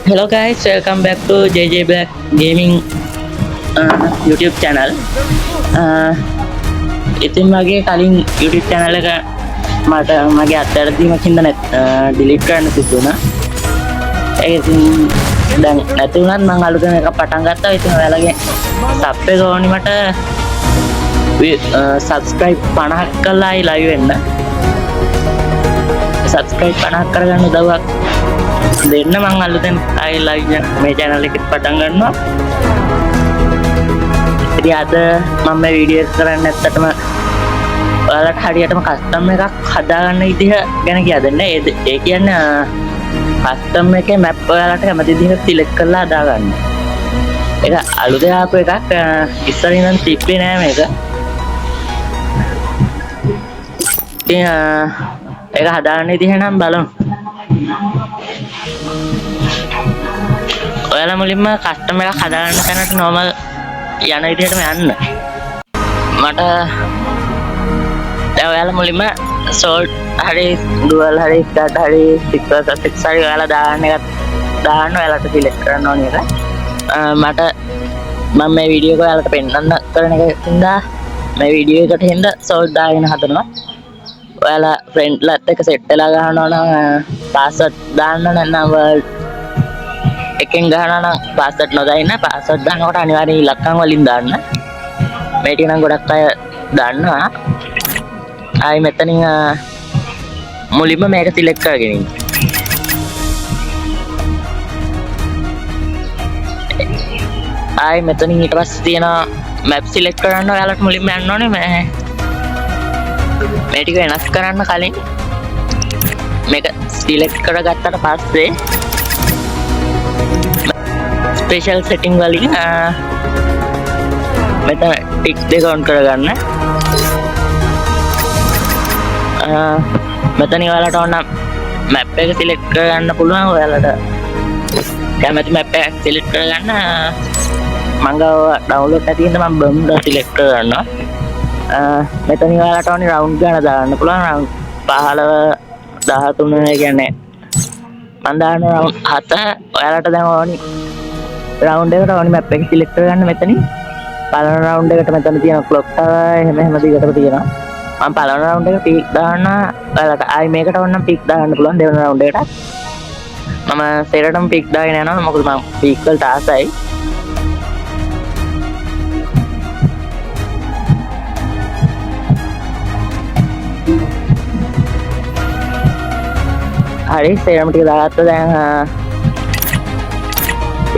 Hello guys, welcome back to JJ Black Gaming YouTube channel. ඉතින් මගේ කලින් YouTube channel එක මට මගේ අත්දැකීමක් හින්දා delete කරන්න සිදු වුණා. ඒක ඉතින් දැන් නැති වුණත් මම අලුතෙන් එකක් පටන් ගත්තා. ඉතින් ඔයාලගේ sub එක ඕනි මට subscribe 50ක් කරලා ආයි live වෙන්න. subscribe 50ක් කරගන්න උදව්වක් දෙන්න. මං අලුතෙන් ආයි live මේ channel එකෙත් පටන් ගන්නවා. ඉතින් අද මම මේ වීඩියෝ එක කරන්න ඇත්තටම ඔයාලට හරියටම කස්ටම් එකක් හදාගන්න විදිහ ගැන කියලා දෙන්න. ඒ කියන්නේ කස්ටම් එකේ map ඔයාලට කැමති විදිහට select කරලා හදාගන්න. ඒක අලුතෙන් ආපු එකක්. ඉස්සරින් නම් තිබ්බේ නෑ මේක. ඉතින් ඒක හදාගන්න විදිහ නම් බලමු. ඔයාලා මුලින්ම කස්ටම් එකක් හදාගන්න තැනට normal යන විදිහටම යන්න. මට දැන් ඔයාලා මුලින්ම salt හරි dual හරි stat හරි 6 හරි ඔයාලා දාන්න එකක් දාන්න ඔයාලට select කරන්න ඕනේ එක. මට මම මේ වීඩියෝ එක ඔයාලට පෙන්නන්න කරන එකකින්ද මේ වීඩියෝ එකට හින්දා salt දාගෙන හදනවා. ඔයාලා friendලත් එක්ක set වෙලා ගහනවා නම් password දාන්න නැත්නම් world එකෙන් ගහනවා නම් password නොදාන්න. password දානකොට අනිවාර්යෙන් ඉලක්කම් වලින් දාන්න. මේ ටික නම් ගොඩක් අය දන්නවා. ආයි මෙතනින් මුලින්ම මේක select කරගෙන ඉන්න. ආයි මෙතනින් ඊට පස්සේ තියෙනවා map select කරන්න. ඔයාලට මුලින්ම යන්න ඕනේ මේ ටික වෙනස් කරන්න කලින් මේක select කරගත්තට පස්සේ special setting වලින් මෙතන tick දෙක on කරගන්න. මෙතන ඔයාලට ඕන map එක select කරගන්න පුළුවන්. ඔයාලට කැමති map එකක් select කරගන්න. මම ගාව download නැති හින්දා මම බම්ද select කරගන්නවා. මෙතන ඔයාලට ඕනි round ගන්න දාන්න පුළුවන්. round 15 13 කියන්නේ මම දාන round 7. ඔයාලට දැන් ඕනි round එකට ඕනි map එක select කරගන්න. මෙතනින් පළවෙනි round එකට මෙතන තියෙන clock tower එහෙම දිගටම තියෙනවා. මම පළවෙනි round එක peak දාන්න. ඔයාලට ආයි මේකට ඕන නම් peak දාන්න පුළුවන් දෙවෙනි round එකට. මම සෙරටම peak දාගෙන යනවා. මොකද මම peak වලට ආසයි. හරි සේරම ටික දාගත්තා. දැන්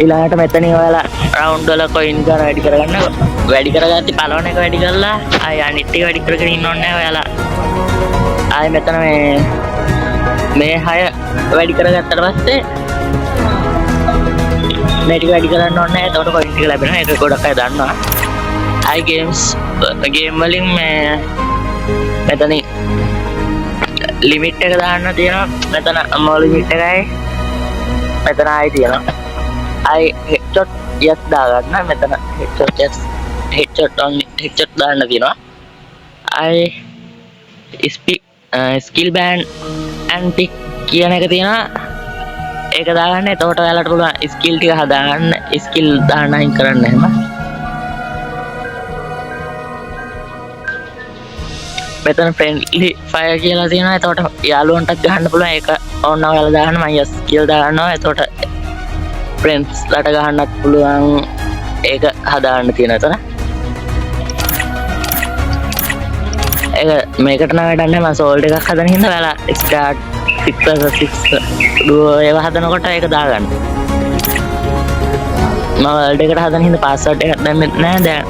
ඊළඟට මෙතනින් ඔයාලා රවුන්ඩ් වල කොයින් ගන්න වැඩි කරගන්න. වැඩි කරගatti පළවෙනි එක වැඩි කරලා ආය අනිත් ටික වැඩි කරගෙන ඉන්න ඕනේ නැහැ ඔයාලා. ආය මෙතන මේ 6 වැඩි කරගත්තට පස්සේ මේ ටික වැඩි කරන්න ඕනේ නැහැ. එතකොට කොයින් ටික ලැබෙනවා. ඒක ගොඩක් අය දන්නවා. ආයි ගේම් වලින් මෙතනින් ලිමිට් එක දාන්න තියෙනවා. මෙතන මො ලිමිට් එකයි මෙතන ආයි තියෙනවා. ආයි headshot yes දාගන්න. මෙතන headshot yes headshot only headshot දාන්න තියෙනවා. ආයි skill band and pick කියන එක තියෙනවා. ඒක දාගන්න. එතකොට ඔයාලට පුළුවන් skill ටික හදාගන්න. skill දාන්න අයින් කරන්න එහෙම. මෙතන friendly fire කියලා තියෙනවා. එතකොට යාළුවන්ටත් ගහන්න පුළුවන්. ඒක ඕන නම් ඔයාලා දාන්න. මම yes කියලා දානවා. එතකොට friends ලට ගහන්නත් පුළුවන්. ඒක හදාගන්න තියෙනවා එතන. ඒක මේකට නම් වැඩක් නැහැ. මම salt එකක් හදන හින්දා ඔයාලා start 6 duo ඒව හදනකොට ඒක දාගන්න. මම world එකට හදන හින්දා password එකක් දැම්මේ නැහැ. දැන්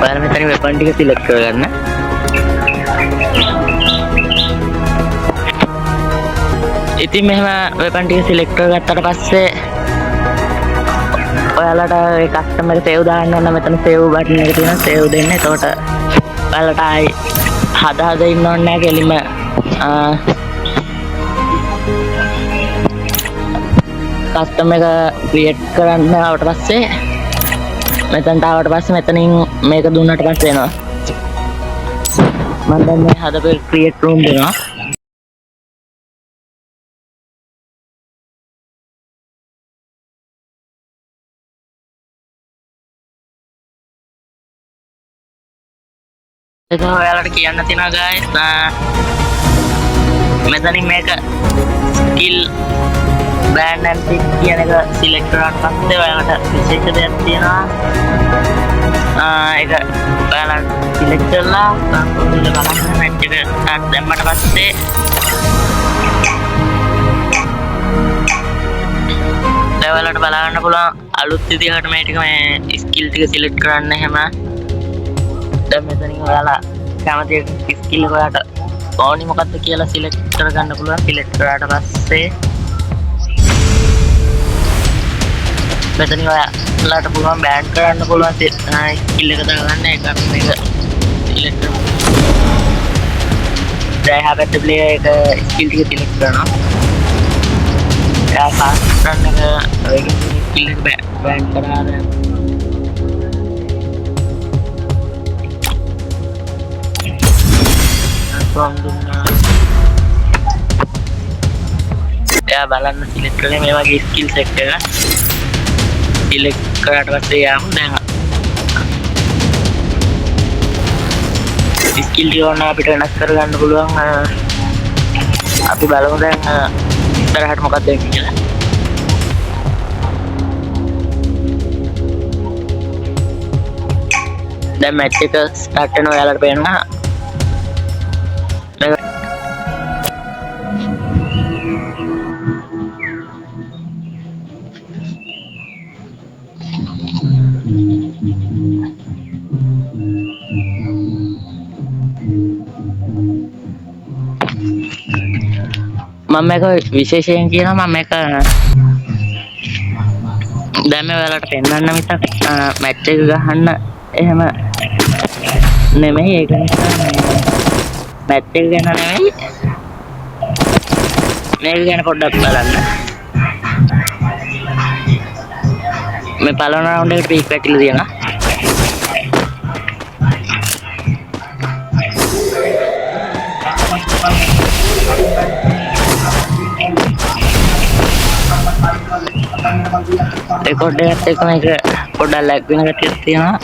ඔයාලා මෙතනින් weapon ටික select කරගන්න. ඉතින් මෙහෙම weapon ටික select කරගත්තට පස්සේ ඔයාලට ඒ custom එක save දාන්න ඕන. මෙතන save button එක තියෙනවා. save දෙන්න. එතකොට ඔයාලට ආයි හදා ඉන්න ඕනේ නැහැ. කෙලින්ම custom එක create කරන්න ආවට පස්සේ මෙතනට ආවට පස්සේ මෙතනින් මේක දුන්නට පස්සේ එනවා. මම දැන් මේ හදපු create room දෙනවා. ඒක ඔයාලට කියන්න තියෙනවා guys. මෙතනින් මේක skill brand and pick කියන එක select කරාට පස්සේ ඔයාලට විශේෂ දෙයක් තියෙනවා. ඒක ඔයාලා select කරලා බලන්න match එක දැම්මට පස්සේ ඔයාලට බලන්න පුළුවන් අලුත් විදිහකට මේ ටික මේ skill ටික select කරන්න එහෙම. දැන් මෙතනින් ඔයාලා කැමති skill එක ඔයාලට ඕනි මොකක්ද කියලා select කරගන්න පුළුවන්. select කරාට පස්සේ මෙතනින් ඔයාලට පුළුවන් බෑන් කරන්න පුළුවන් skill එක දාගන්න. ඒක අපි මේක select කරමු. දැන් හැබැයි player එක skill ටික select කරනවා. එයා fast run එක skill එක බෑන් කරාද එයා බලන්න select කරලා මේ වගේ skill set එක select කරාට පස්සේ යාම දැන් skill එක ඕන අපිට වෙනස් කරගන්න පුළුවන්. අපි බලමු දැන් ඉස්සරහට මොකක්ද වෙන්නේ කියලා. දැන් match එක start වෙනවා. ඔයාලට පේනවා මම මේක විශේෂයෙන් කියනවා. මම මේක දැන් මේ ඔයාලට පෙන්වන්න මිසක් මැච් එක ගහන්න එහෙම නෙමෙයි. ඒක නිසා මැච් එක ගැන නෙමෙයි මේක ගැන පොඩ්ඩක් බලන්න. මේ පළවෙනි රවුන්ඩ් එකට පීක් වැටිලා තියෙනවා. record එකත් එක්ක මේක පොඩ්ඩක් ලැග් වෙන ගතියක් තියෙනවා.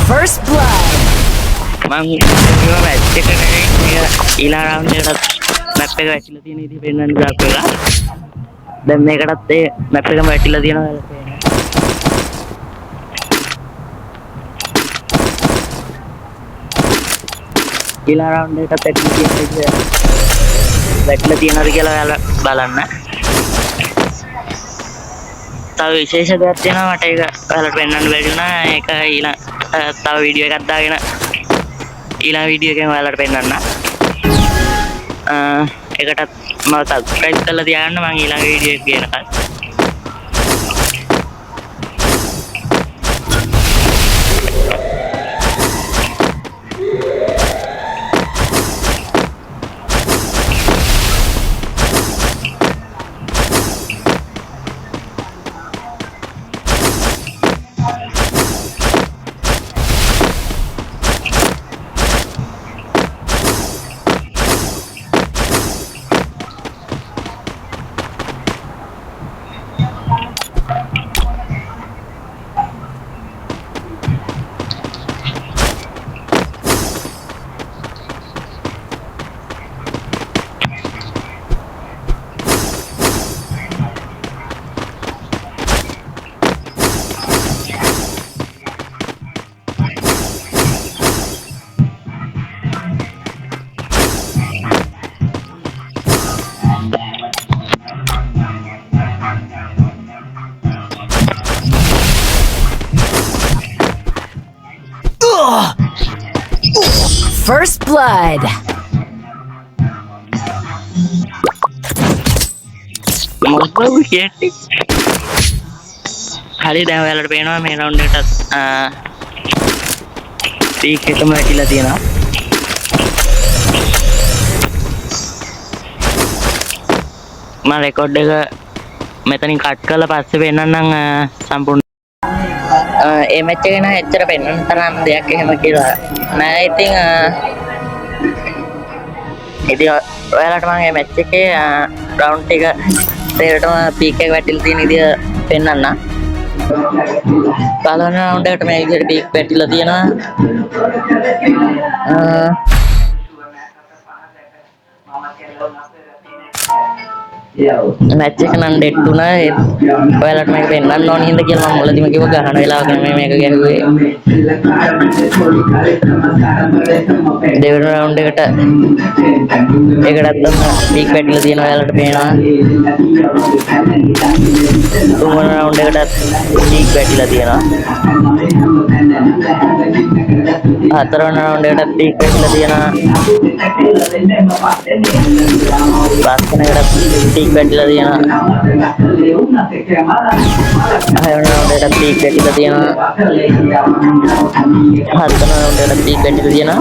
First blood. මම මැච් එක ඊළඟ රවුන්ඩ් එකට මැප් එක වැටිලා තියෙන විදිහ පෙන්වන්න ගාප් වෙලා. දැන් මේකටත් ඒ මැප් එකම වැටිලා තියෙනවා. ඊළඟ රවුන්ඩ් එකටත් වැටිලා තියෙනවද කියලා ඔයාලා බලන්න. තව විශේෂ දෙයක් තියෙනවා මට ඒක ඔයාලට පෙන්වන්න බැරි වුණා. ඒක ඊළඟ තව වීඩියෝ එකක් දාගෙන ඊළඟ වීඩියෝ එකෙන් ඔයාලට පෙන්වන්න. ඒකටත් මම subscribe කරලා තියාගන්න. මම ඊළඟ වීඩියෝ එක ගේනකල් First blood. මොකද කියන්නේ හරි දැන් ඔයාලට පේනවා මේ රවුන්ඩ් එකටත් පීක් එකම වැටිලා තියෙනවා මම රෙකෝඩ් එක මෙතනින් කට් කරලා පස්සේ පෙන්නන්නම් සම්පූර්ණ ඒ මැච් එක නම් එච්චර පෙන්වන්න තරම් දෙයක් එහෙම කියලා නෑ ඉතින් ඔයාලට මම මේ මැච් එකේ රවුන්ඩ් එක තේරෙටම පීක් එක වැටිලා තියෙන විදිය පෙන්වන්න පළවෙනි රවුන්ඩ් එකට මේ විදිහට පීක් වැටිලා තියෙනවා මැච් එක නම් ඩෙඩ් වුණා ඔයාලට මේක පෙන්වන්න ඕන හින්දා කියලා මම මුලදීම කිව්වා ගහන වෙලාවක මේක ගැහුවේ දෙවෙනි රවුන්ඩ් එකට ඒකටත් පීක් වැටිලා තියෙනවා ඔයාලට පේනවා තුන්වෙනි රවුන්ඩ් එකටත් පීක් වැටිලා තියෙනවා හතරවෙනි රවුන්ඩ් එකටත් පීක් වැටිලා තියෙනවා පස්වෙනි එකටත් පීක් වැටිලා තියෙනවා හයවෙනි රවුන්ඩ් එකටත් පීක් වැටිලා තියෙනවා හත්වෙනි රවුන්ඩ් එකටත් පීක් වැටිලා තියෙනවා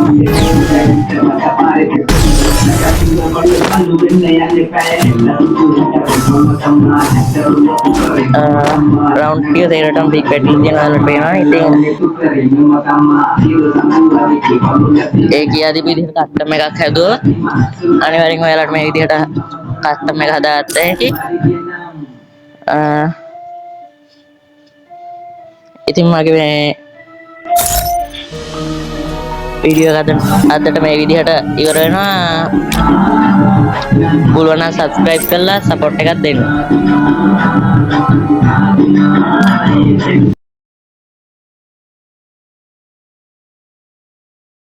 රවුන්ඩ් එක තේරෙටම පීක් වැටිලා තියෙනවා පේනවා ඉතින් ඒ කියාදී විදිහට කස්ටම් එකක් හැදුවොත් අනිවාර්යෙන්ම ඔයාලට මේ විදිහට කස්ටම් එක හදාගත්ත හැකි ඉතින් මගේ මේ වීඩියෝ එක අදට මේ විදිහට ඉවර වෙනවා පුළුවන් නම් සබ්ස්ක්‍රයිබ් කරලා සපෝට් එකක් දෙන්න